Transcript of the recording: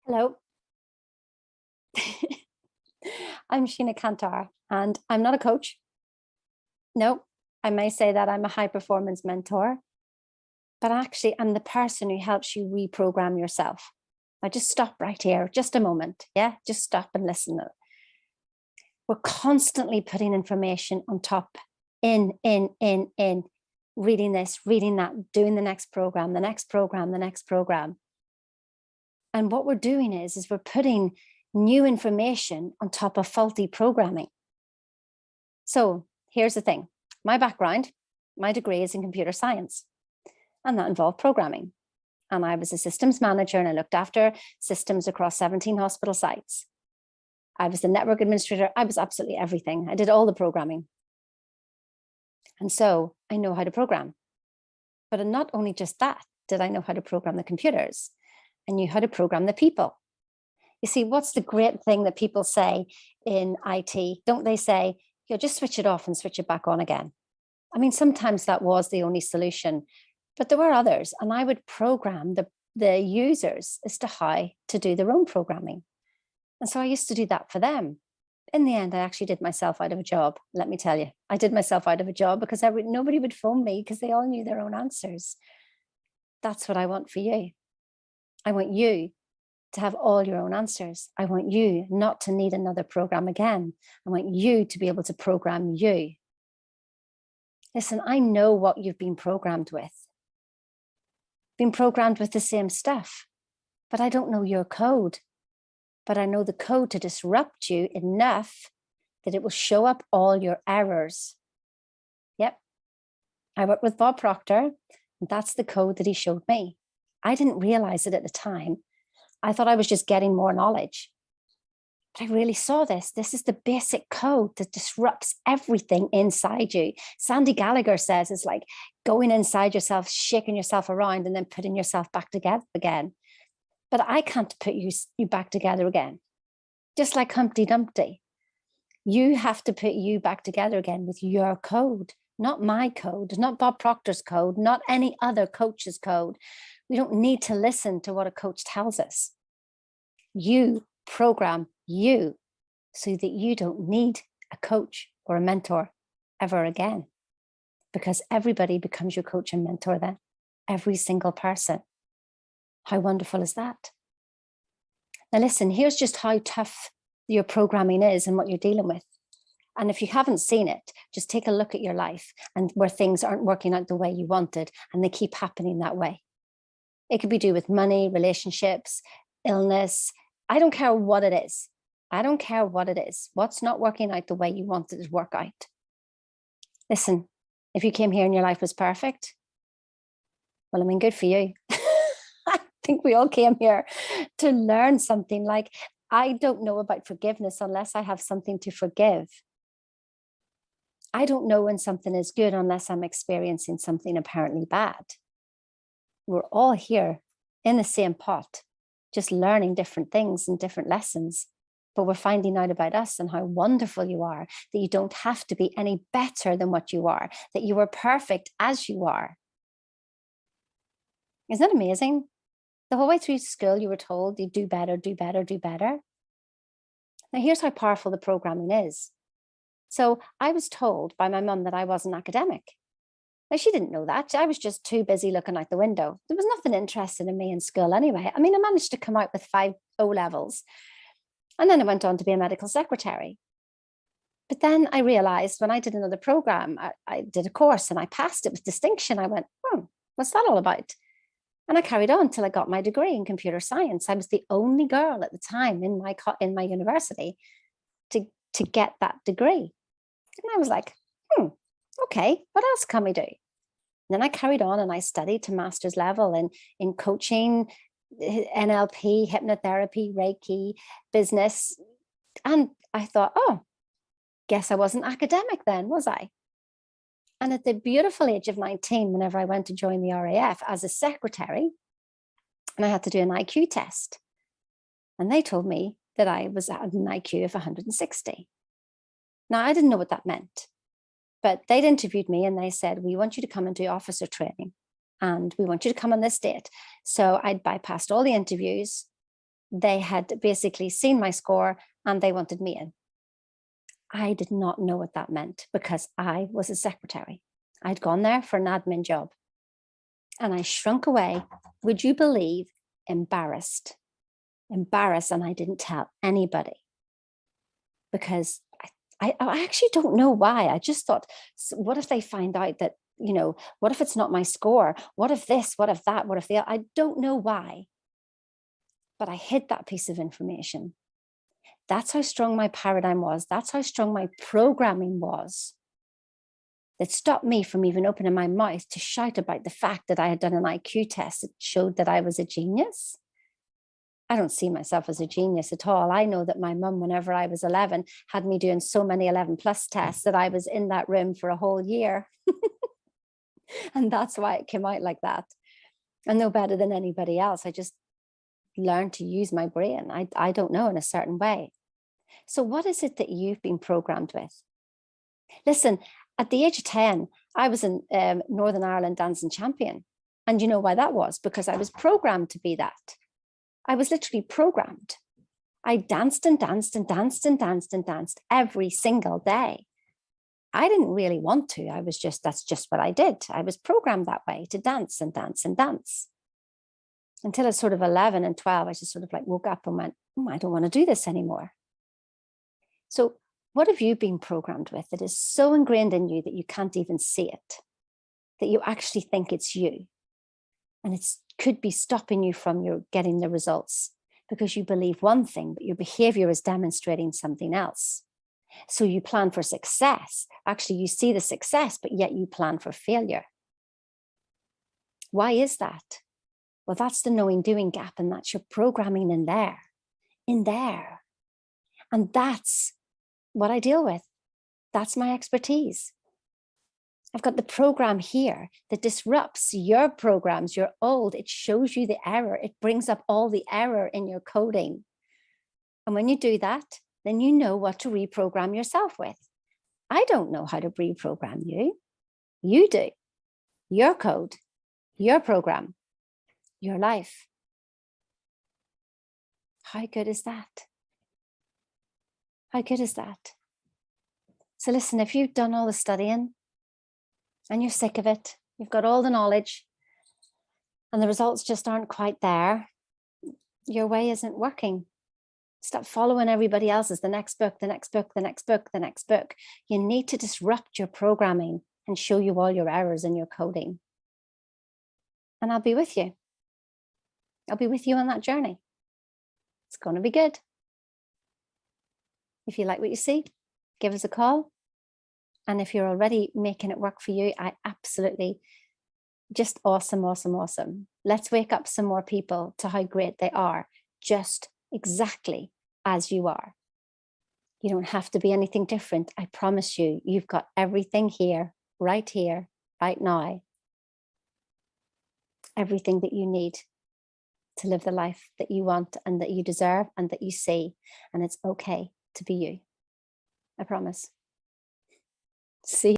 Hello, I'm Sheena Cantar, and I'm not a coach. No, I may say that I'm a high performance mentor, but actually, I'm the person who helps you reprogram yourself. Now, just stop right here, just a moment. Yeah, just stop and listen. We're constantly putting information on top, in, reading this, reading that, doing the next program, the next program, the next program. And what we're doing is we're putting new information on top of faulty programming. So here's the thing. My background, my degree is in computer science, and that involved programming. And I was a systems manager and I looked after systems across 17 hospital sites. I was the network administrator. I was absolutely everything. I did all the programming. And so I know how to program. But not only just that, did I know how to program the computers? I knew how to program the people. You see, what's the great thing that people say in IT? Don't they say, just switch it off and switch it back on again? I mean, sometimes that was the only solution, but there were others. And I would program the users as to how to do their own programming. And so I used to do that for them. In the end, I actually did myself out of a job. Let me tell you, I did myself out of a job because nobody would phone me because they all knew their own answers. That's what I want for you. I want you to have all your own answers. I want you not to need another program again. I want you to be able to program you. Listen, I know what you've been programmed with. Been programmed with the same stuff, but I don't know your code. But I know the code to disrupt you enough that it will show up all your errors. Yep. I worked with Bob Proctor, and that's the code that he showed me. I didn't realize it at the time. I thought I was just getting more knowledge. But I really saw this. This is the basic code that disrupts everything inside you. Sandy Gallagher says it's like going inside yourself, shaking yourself around, and then putting yourself back together again. But I can't put you back together again. Just like Humpty Dumpty. You have to put you back together again with your code, not my code, not Bob Proctor's code, not any other coach's code. We don't need to listen to what a coach tells us. You program you so that you don't need a coach or a mentor ever again, because everybody becomes your coach and mentor then, every single person. How wonderful is that? Now listen, here's just how tough your programming is and what you're dealing with. And if you haven't seen it, just take a look at your life and where things aren't working out the way you wanted and they keep happening that way. It could be to do with money, relationships, illness. I don't care what it is. I don't care what it is. What's not working out the way you wanted it to work out? Listen, if you came here and your life was perfect, well, I mean, good for you. I think we all came here to learn something. Like, I don't know about forgiveness unless I have something to forgive. I don't know when something is good unless I'm experiencing something apparently bad. We're all here in the same pot, just learning different things and different lessons. But we're finding out about us and how wonderful you are, that you don't have to be any better than what you are, that you are perfect as you are. Isn't that amazing? The whole way through school, you were told you do better, do better, do better. Now, here's how powerful the programming is. So I was told by my mum that I wasn't academic. Now, she didn't know that. I was just too busy looking out the window. There was nothing interesting in me in school anyway. I mean, I managed to come out with 5 O levels. And then I went on to be a medical secretary. But then I realized when I did another program, I did a course and I passed it with distinction. I went, what's that all about? And I carried on till I got my degree in computer science. I was the only girl at the time in my university to get that degree. And I was like, okay, what else can we do? And then I carried on and I studied to master's level in coaching, NLP, hypnotherapy, Reiki, business. And I thought, guess I wasn't academic then, was I? And at the beautiful age of 19, whenever I went to join the RAF as a secretary, and I had to do an IQ test. And they told me that I was at an IQ of 160. Now, I didn't know what that meant, but they'd interviewed me and they said, we want you to come and do officer training. And we want you to come on this date. So I'd bypassed all the interviews, they had basically seen my score and they wanted me in. I did not know what that meant because I was a secretary. I'd gone there for an admin job and I shrunk away. Would you believe? Embarrassed, and I didn't tell anybody because I actually don't know why. I just thought, what if they find out that, what if it's not my score? What if this, what if that, what if the other? I don't know why, but I hid that piece of information. That's how strong my paradigm was. That's how strong my programming was. That stopped me from even opening my mouth to shout about the fact that I had done an IQ test that showed that I was a genius. I don't see myself as a genius at all. I know that my mum, whenever I was 11, had me doing so many 11 plus tests that I was in that room for a whole year. And that's why it came out like that. I'm no better than anybody else. I just learned to use my brain. I don't know, in a certain way. So what is it that you've been programmed with? Listen, at the age of 10, I was in Northern Ireland dancing champion. And you know why that was? Because I was programmed to be that. I was literally programmed. I danced and danced and danced and danced and danced every single day. I didn't really want to. That's just what I did. I was programmed that way to dance and dance and dance. Until at sort of 11 and 12, I just sort of like woke up and went, I don't want to do this anymore. So what have you been programmed with that is so ingrained in you that you can't even see it, that you actually think it's you? And it could be stopping you from your getting the results because you believe one thing, but your behavior is demonstrating something else. So you plan for success. Actually, you see the success, but yet you plan for failure. Why is that? Well, that's the knowing doing gap, and that's your programming in there. And that's what I deal with. That's my expertise. I've got the program here that disrupts your programs, your old. It shows you the error. It brings up all the error in your coding. And when you do that, then you know what to reprogram yourself with. I don't know how to reprogram you. You do. Your code, your program, your life. How good is that? How good is that? So listen, if you've done all the studying and you're sick of it, you've got all the knowledge and the results just aren't quite there, your way isn't working. Stop following everybody else's, the next book, the next book, the next book, the next book. You need to disrupt your programming and show you all your errors in your coding. And I'll be with you. I'll be with you on that journey. It's going to be good. If you like what you see, give us a call. And if you're already making it work for you, I absolutely just awesome. Let's wake up some more people to how great they are, just exactly as you are. You don't have to be anything different. I promise you, you've got everything here, right now. Everything that you need to live the life that you want and that you deserve and that you see. And it's okay to be you. I promise. See you.